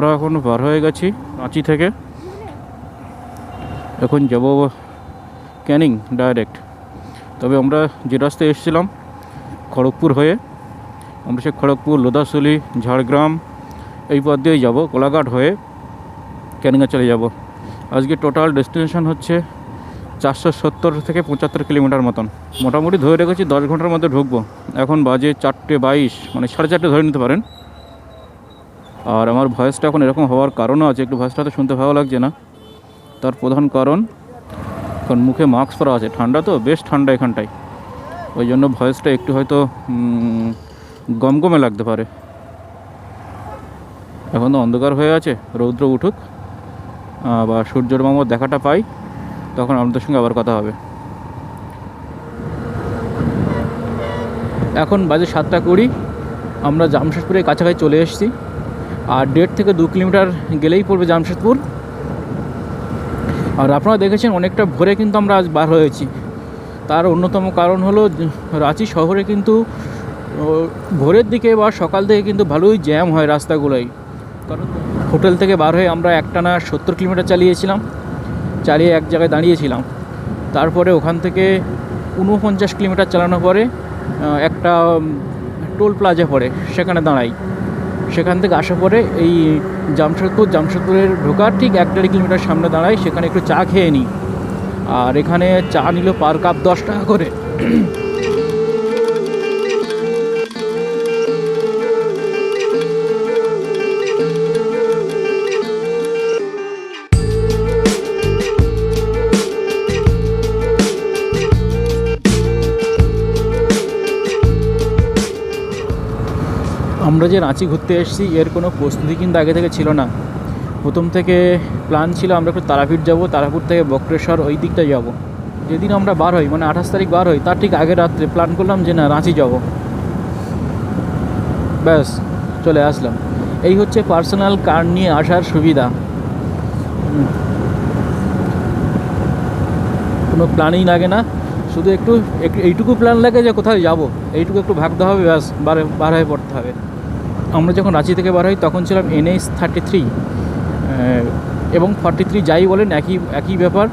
আমরা এখন বার হয়ে গেছি রাঁচি থেকে। এখন যাব ক্যানিং ডাইরেক্ট। তবে আমরা যে রাস্তায় এসেছিলাম খড়গপুর হয়ে, আমরা সে খড়গপুর, লোধাশুলি, ঝাড়গ্রাম এই পথ দিয়েই যাব। কোলাঘাট হয়ে ক্যানিংয়ে চলে যাব। আজকে টোটাল ডেস্টিনেশন হচ্ছে 470 থেকে 75 কিলোমিটার মতন। মোটামুটি ধরে রেখেছি 10 ঘন্টার মধ্যে ঢুকবো। এখন বাজে 4:22, মানে 4:30 ধরে নিতে পারেন। আর আমার ভয়েসটা এখন এরকম হওয়ার কারণও আছে, একটু ভয়েসটা তো শুনতে ভালো লাগছে না। তার প্রধান কারণ এখন মুখে মাস্ক পরা আছে, ঠান্ডা তো, বেশ ঠান্ডা এখানটায়, ওই জন্য ভয়েসটা একটু হয়তো গমগমে লাগতে পারে। এখন তো অন্ধকার হয়ে আছে, রৌদ্র উঠুক বা সূর্যের মামার দেখাটা পাই, তখন আপনাদের সঙ্গে আবার কথা হবে। এখন বাজে 7:20, আমরা জামশেদপুরের কাছাকাছি চলে এসেছি। আর 1.5 থেকে 2 কিলোমিটার গেলেই পড়বে জামশেদপুর। আর আপনারা দেখেছেন অনেকটা ভোরে কিন্তু আমরা আজ বার হয়েছি। তার অন্যতম কারণ হলো রাঁচি শহরে কিন্তু ভোরের দিকে বা সকাল থেকে কিন্তু ভালোই জ্যাম হয় রাস্তাগুলোয়। কারণ হোটেল থেকে বার হয়ে আমরা একটানা 70 কিলোমিটার চালিয়ে এক জায়গায় দাঁড়িয়েছিলাম। তারপরে ওখান থেকে 49 কিলোমিটার চালানোর পরে একটা টোল প্লাজা পড়ে, সেখানে দাঁড়াই। সেখান থেকে আসার পরে এই জামশেদপুরের ঢোকার ঠিক 1-1.5 কিলোমিটার সামনে দাঁড়াই, সেখানে একটু চা খেয়ে নিই। আর এখানে চা নিল পার কাপ 10 টাকা করে। আমরা যে রাঁচি ঘুরতে এসেছি এর কোনো প্রস্তুতি কিন্তু আগে থেকে ছিল না। প্রথম থেকে প্ল্যান ছিল আমরা একটু তারাপীঠ যাব, তারাপুর থেকে বক্রেশ্বর ওই দিকটা যাব। যেদিন আমরা বার হই, মানে 28 তারিখ বার হই, তার ঠিক আগের রাত্রে প্ল্যান করলাম যে না, রাঁচি যাব। ব্যাস চলে আসলাম। এই হচ্ছে পার্সোনাল কার নিয়ে আসার সুবিধা। কোনো প্ল্যানই লাগে না, শুধু এইটুকু প্ল্যান লাগে যে কোথায় যাব, এইটুকু একটু ভাবতে হবে, ব্যাস বার হয়ে পড়তে হবে। আমরা যখন রাঁচি থেকে বার হই তখন ছিলাম NH 33 এবং 43, যাই বলেন একই ব্যাপার।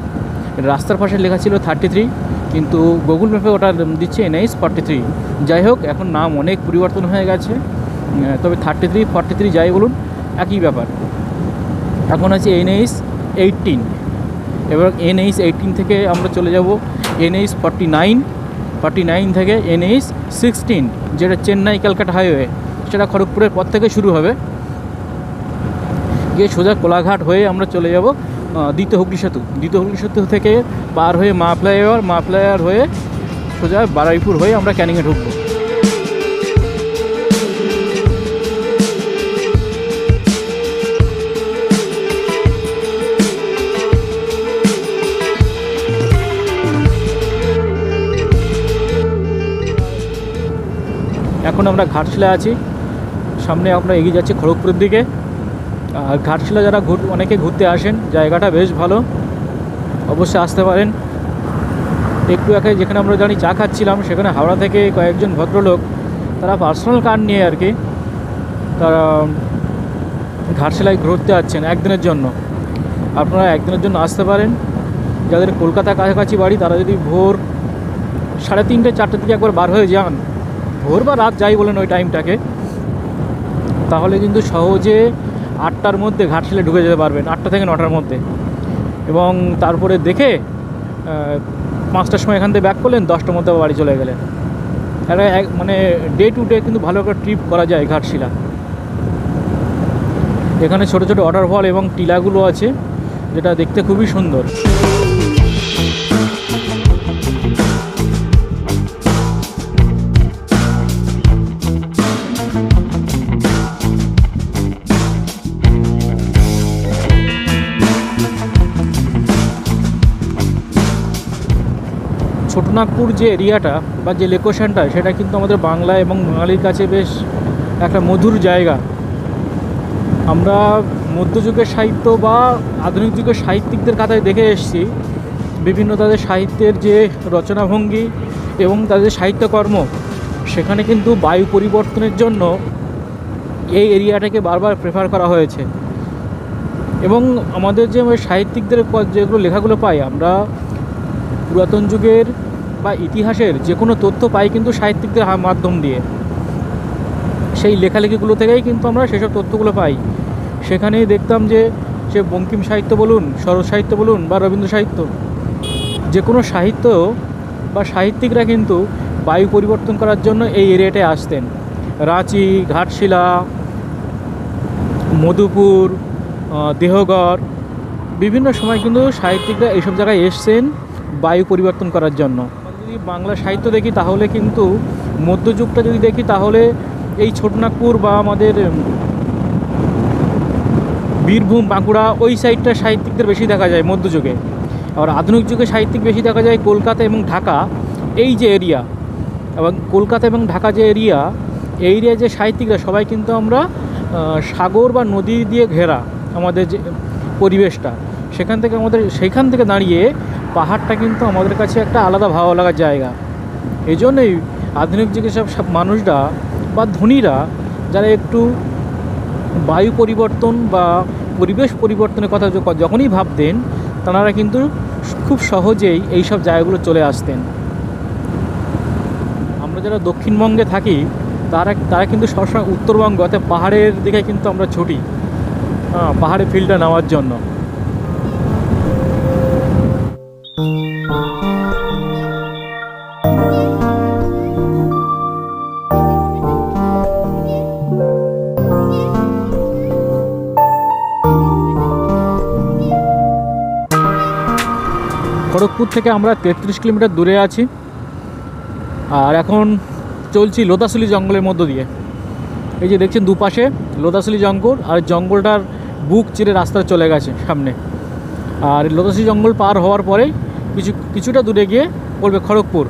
রাস্তার পাশে লেখা ছিল 33, কিন্তু গুগল ম্যাপে ওটা দিচ্ছে NH 43। যাই হোক, এখন নাম অনেক পরিবর্তন হয়ে গেছে, তবে 33, 43 যাই বলুন একই ব্যাপার। এখন আছে NH 18। এবার NH 18 থেকে আমরা চলে যাব NH 49 থেকে NH 16, যেটা চেন্নাই ক্যালকাটা হাইওয়ে, সেটা খড়গপুরের পর থেকে শুরু হবে। গিয়ে সোজা কোলাঘাট হয়ে আমরা চলে যাব দ্বিতীয় হুগলি সেতু থেকে পার হয়ে মা ফ্লাইওভার হয়ে সোজা বারুইপুর হয়ে আমরা ক্যানিংয়ে ঢুকবো। এখন আমরা ঘাটশিলা আছি, সামনে আমরা এগিয়ে যাচ্ছি খড়গপুরের দিকে। আর ঘাটশিলা যারা অনেকে ঘুরতে আসেন, জায়গাটা বেশ ভালো, অবশ্যই আসতে পারেন। একটু আগে যেখানে আমরা চা খাচ্ছিলাম, সেখানে হাওড়া থেকে কয়েকজন ভদ্রলোক, তারা পার্সোনাল কার নিয়ে আর কি, তারা ঘাটশিলায় ঘুরতে যাচ্ছেন একদিনের জন্য। আপনারা একদিনের জন্য আসতে পারেন। যাদের কলকাতা কাছাকাছি বাড়ি, তারা যদি ভোর 3:30, 4টের দিকে একবার বার হয়ে যান, ভোর বা রাত যাই বলেন ওই টাইমটাকে, তাহলে কিন্তু সহজে 8টার মধ্যে ঘাটশিলা ঢুকে যেতে পারবেন, 8টা থেকে 9টার মধ্যে। এবং তারপরে দেখে 5টার সময় এখান থেকে ব্যাক করলেন, 10টার মধ্যে বাড়ি চলে গেলেন। একটা মানে ডে টু ডে কিন্তু ভালো একটা ট্রিপ করা যায় ঘাটশিলা। এখানে ছোটো ছোটো ওয়াটারফল এবং টিলাগুলো আছে, যেটা দেখতে খুবই সুন্দর। ছোটনাগপুর যে এরিয়াটা বা যে লোকেশনটা, সেটা কিন্তু আমাদের বাংলা এবং বাঙালির কাছে বেশ একটা মধুর জায়গা। আমরা মধ্যযুগের সাহিত্য বা আধুনিক যুগের সাহিত্যিকদের কাতায় দেখে এসেছি বিভিন্ন তাদের সাহিত্যের যে রচনাভঙ্গি এবং তাদের সাহিত্যকর্ম, সেখানে কিন্তু বায়ু পরিবর্তনের জন্য এই এরিয়াটাকে বারবার প্রেফার করা হয়েছে। এবং আমাদের যে সাহিত্যিকদের যেগুলো লেখাগুলো পাই আমরা, পুরাতন যুগের বা ইতিহাসের যে কোনো তথ্য পাই কিন্তু সাহিত্যিকদের মাধ্যম দিয়ে। সেই লেখালেখিগুলো থেকেই কিন্তু আমরা সেসব তথ্যগুলো পাই। সেখানেই দেখতাম যে সে বঙ্কিম সাহিত্য বলুন, শরৎ সাহিত্য বলুন বা রবীন্দ্র সাহিত্য, যে কোনো সাহিত্য বা সাহিত্যিকরা কিন্তু বায়ু পরিবর্তন করার জন্য এই এরিয়াটায় আসতেন। রাঁচি, ঘাটশিলা, মধুপুর, দেহগড়, বিভিন্ন সময় কিন্তু সাহিত্যিকরা এইসব জায়গায় এসছেন বায়ু পরিবর্তন করার জন্য। যদি বাংলা সাহিত্য দেখি তাহলে কিন্তু মধ্যযুগটা যদি দেখি তাহলে এই ছোটনাগপুর বা আমাদের বীরভূম, বাঁকুড়া ওই সাইডটা সাহিত্যিকদের বেশি দেখা যায় মধ্যযুগে। আর আধুনিক যুগে সাহিত্যিক বেশি দেখা যায় কলকাতা এবং ঢাকা, এই যে এরিয়া, এবং কলকাতা এবং ঢাকা যে এরিয়া, এই এরিয়ায় যে সাহিত্যিকরা সবাই কিন্তু আমরা সাগর বা নদী দিয়ে ঘেরা আমাদের যে পরিবেশটা, সেইখান থেকে দাঁড়িয়ে পাহাড়টা কিন্তু আমাদের কাছে একটা আলাদা ভালো লাগার জায়গা। এই জন্যই আধুনিক যুগে সব মানুষরা বা ধনীরা যারা একটু বায়ু পরিবর্তন বা পরিবেশ পরিবর্তনের কথা যখনই ভাবতেন, তারা কিন্তু খুব সহজেই এই সব জায়গাগুলো চলে আসতেন। আমরা যারা দক্ষিণবঙ্গে থাকি তারা কিন্তু সবসময় উত্তরবঙ্গ অর্থাৎ পাহাড়ের দিকে কিন্তু আমরা ছুটি, পাহাড়ে ফিল্ডটা নেওয়ার জন্য। খড়গপুর থেকে আমরা 33 কিলোমিটার দূরে আছি, আর এখন চলছি লোদাসুলি জঙ্গলের মধ্য দিয়ে। এই যে দেখছেন দুপাশে লোদাসুলি জঙ্গল, আর জঙ্গলটার বুক চিরে রাস্তা চলে গেছে সামনে। আর লোদাসুলি জঙ্গল পার হওয়ার পরে কিছুটা দূরে গিয়ে পড়বে খড়গপুর।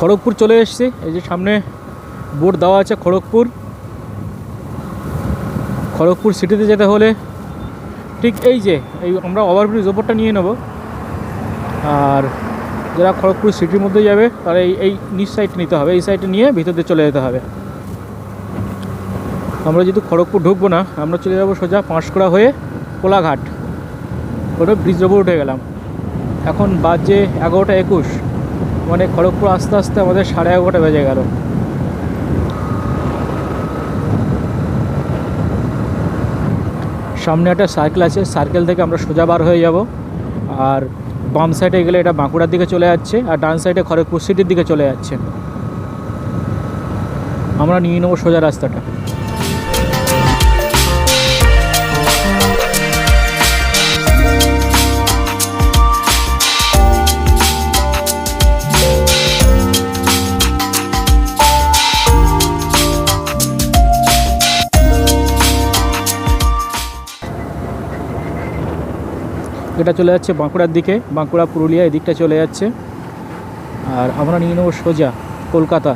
খড়গপুর চলে এসেছি, এই যে সামনে বোর্ড দেওয়া আছে খড়গপুর সিটিতে যেতে হলে ঠিক এই আমরা ওভারব্রিজ ওপরটা নিয়ে নেব। আর যারা খড়গপুর সিটির মধ্যে যাবে তারা এই নিচ সাইডটা নিতে হবে, এই সাইডটা নিয়ে ভিতর দিয়ে চলে যেতে হবে। আমরা যেহেতু খড়গপুর ঢুকবো না, আমরা চলে যাবো সোজা পাঁশকুড়া হয়ে কোলাঘাট, ওটা ব্রিজের ওপর উঠে গেলাম। এখন বাজে 11:21, মানে খড়গপুর আস্তে আস্তে আমাদের 11:30 বেজে গেল। সামনে একটা সার্কেল আছে, সার্কেল থেকে আমরা সোজা বার হয়ে যাব। আর বাম সাইডে গেলে এটা বাঁকুড়ার দিকে চলে যাচ্ছে, আর ডান সাইডে খড়গপুর সিটির দিকে চলে যাচ্ছে। আমরা নিয়ে নেবো সোজা রাস্তাটা। এটা চলে যাচ্ছে বাঁকুড়ার দিকে, বাঁকুড়া, পুরুলিয়া এদিকটা চলে যাচ্ছে। আর আমরা নিয়ে নেবো সোজা কলকাতা,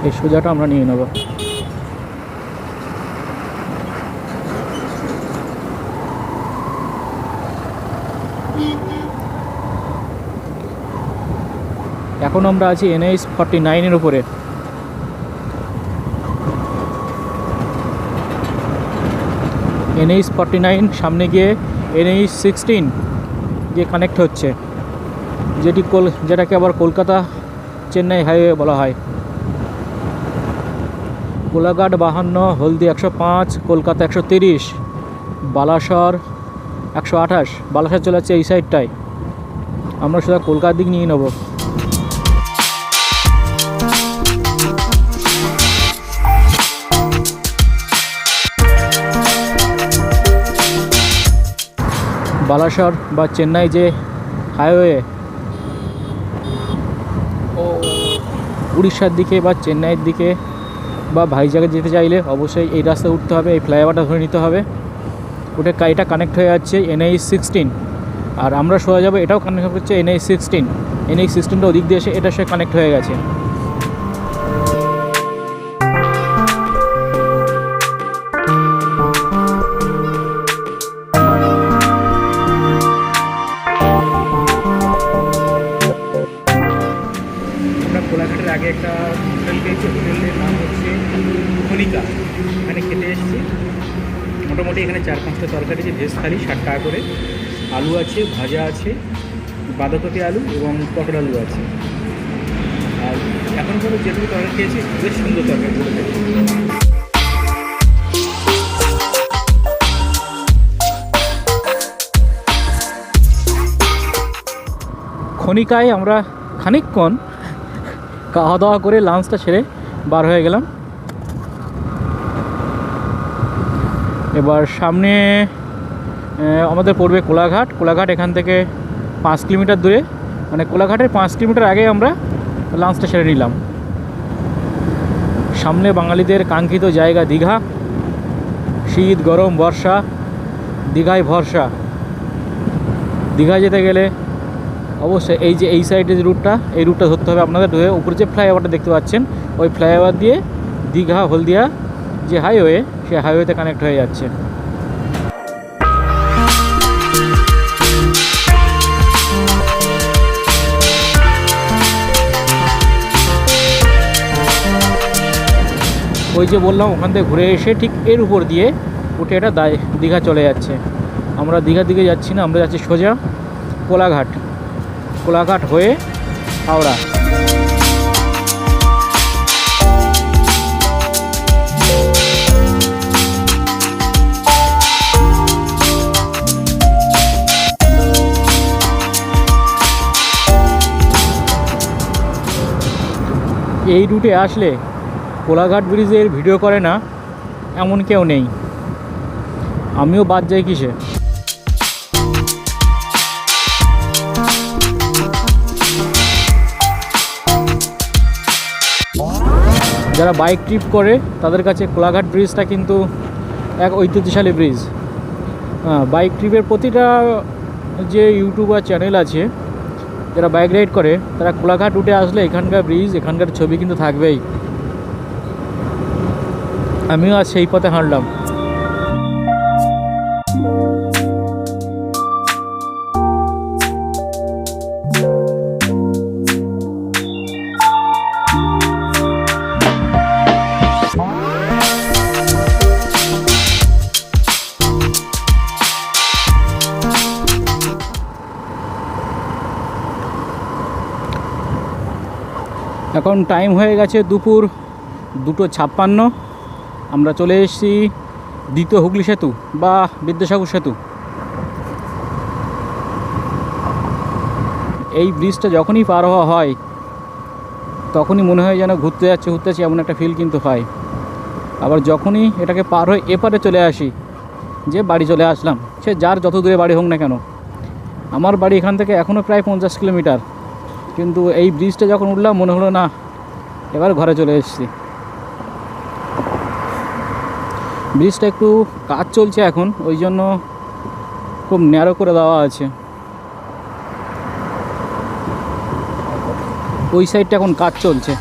এই সোজাটা আমরা নিয়ে নেব। এখন আমরা আছি NH 49-এর উপরে। NH 49 সামনে গিয়ে NH 16 গিয়ে কানেক্ট হচ্ছে, যেটাকে আবার কলকাতা চেন্নাই হাইওয়ে বলা হয়। কোলাঘাট 52, হলদি 105, কলকাতা 130, বালাসর 128। বালাসর চলে যাচ্ছে এই সাইডটায়, আমরা সোজা কলকাতার দিক নিয়ে নেব। বালাসর বা চেন্নাই যে হাইওয়ে, উড়িষ্যার দিকে বা চেন্নাইয়ের দিকে বা ভাইজাগে যেতে চাইলে অবশ্যই এই রাস্তায় উঠতে হবে, এই ফ্লাইওভারটা ধরে নিতে হবে। এটা কানেক্ট হয়ে যাচ্ছে NH-16, আর আমরা সোজা যাবো, এটাও কানেক্ট হচ্ছে NH-16। NH-16টা ওদিক দিয়ে এসে এটার সাথে কানেক্ট হয়ে গেছে। আমরা কোলাঘাটের আগে একটা হোটেল পেয়েছি, হোটেলের নাম হচ্ছে খনিকা। এখানে খেতে এসেছি। মোটামুটি এখানে 4-5টা তরকারি আছে, ভেজ থালি 60 টাকা করে। আলু আছে, ভাজা আছে, বাঁধাকপি আলু এবং পটল আলু আছে। আর এখন পর্যন্ত যেটুকু তরকারি খেয়েছি বেশ সুন্দর তরকারি করে। খনিকায় আমরা খানিকক্ষণ খাওয়া দাওয়া করে লাঞ্চটা সেরে বার হয়ে গেলাম। এবার সামনে আমাদের পড়বে কোলাঘাট। কোলাঘাট এখান থেকে 5 কিলোমিটার দূরে, মানে কোলাঘাটের 5 কিলোমিটার আগে আমরা লাঞ্চটা সেরে নিলাম। সামনে বাঙালিদের কাঙ্ক্ষিত জায়গা দীঘা। শীত, গরম, বর্ষা, দীঘায় ভরসা। দীঘা যেতে গেলে অবশ্যই এই যে এই সাইডের যে রুটটা, এই রুটটা ধরতে হবে আপনাদের। ধরে উপরে যে ফ্লাইওভারটা দেখতে পাচ্ছেন, ওই ফ্লাইওভার দিয়ে দীঘা হলদিয়া যে হাইওয়ে, সেই হাইওয়েতে কানেক্ট হয়ে যাচ্ছে। ওই যে বললাম, ওখান থেকে ঘুরে এসে ঠিক এর উপর দিয়ে উঠে এটা দীঘা চলে যাচ্ছে। আমরা দীঘার দিকে যাচ্ছি না, আমরা যাচ্ছি সোজা কোলাঘাট। কোলাঘাট হয়ে হাওড়া। এই রুটে আসলে কোলাঘাট ব্রিজের ভিডিও করে না এমন কেউ নেই, আমিও বাদ যাই কিসে। যারা বাইক ট্রিপ করে তাদের কাছে কোলাঘাট ব্রিজটা কিন্তু এক ঐতিহ্যশালী ব্রিজ। বাইক ট্রিপের প্রতিটা যে ইউটিউবার চ্যানেল আছে যারা বাইক রাইড করে, তারা কোলাঘাট রুটে আসলে এখানকার ব্রিজ, এখানকার ছবি কিন্তু থাকবেই। আমিও আজ সেই পথে হাঁটলাম। এখন টাইম হয়ে গেছে দুপুর 2:56। আমরা চলে এসেছি দ্বিতীয় হুগলি সেতু বা বিদ্যাসাগর সেতু। এই ব্রিজটা যখনই পার হওয়া হয় তখনই মনে হয় যেন ঘুরতে যাচ্ছে এমন একটা ফিল কিন্তু হয়। আবার যখনই এটাকে পার হয়ে এপারে চলে আসি, যে বাড়ি চলে আসলাম, সে যার যত দূরে বাড়ি হোক না কেন। আমার বাড়ি এখান থেকে এখনও প্রায় 50 কিলোমিটার, কিন্তু এই ব্রিজটা যখন উঠলাম মনে হলো না এবার ঘরে চলে এসেছি। ব্রিজটা একটু কাজ চলছে এখন, ওই জন্য খুব ন্যারো করে দেওয়া আছে। ওই সাইডটা এখন কাজ চলছে।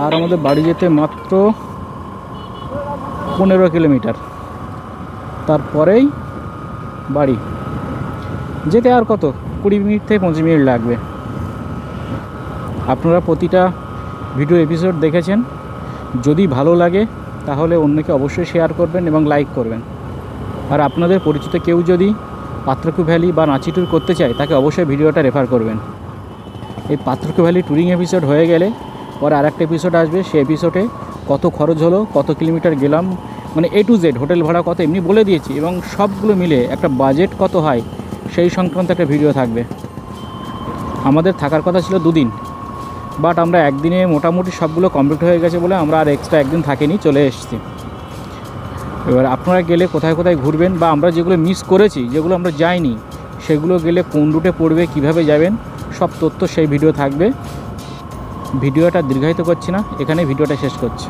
আর আমাদের বাড়ি যেতে মাত্র 15 কিলোমিটার, তারপরেই বাড়ি। যেতে আর কত 20 মিনিট থেকে 25 মিনিট লাগবে। আপনারা প্রতিটা ভিডিও এপিসোড দেখেছেন, যদি ভালো লাগে তাহলে অন্যকে অবশ্যই শেয়ার করবেন এবং লাইক করবেন। আর আপনাদের পরিচিত কেউ যদি পাত্রকু ভ্যালি বা নাচি ট্যুর করতে চায়, তাকে অবশ্যই ভিডিওটা রেফার করবেন। এই পাত্রকু ভ্যালি ট্যুরিং এপিসোড হয়ে গেলে পরে আরেকটা এপিসোড আসবে, সেই এপিসোডে কত খরচ হলো, কত কিলোমিটার গেলাম, মানে A to Z হোটেল ভাড়া কত এমনি বলে দিয়েছি, এবং সবগুলো মিলে একটা বাজেট কত হয় সেই সংক্রান্ত একটা ভিডিও থাকবে। আমাদের থাকার কথা ছিল 2 দিন, বাট আমরা একদিনে মোটামুটি সবগুলো কমপ্লিট হয়ে গেছে বলে আমরা আর এক্সট্রা একদিন থাকিনি, চলে এসেছি। এবার আপনারা গেলে কোথায় কোথায় ঘুরবেন, বা আমরা যেগুলো মিস করেছি, যেগুলো আমরা যাইনি, সেগুলো গেলে কোন রুটে পড়বে, কিভাবে যাবেন, সব তথ্য সেই ভিডিও থাকবে। ভিডিওটা দীর্ঘায়িত করছি না, এখানে ভিডিওটা শেষ করছি।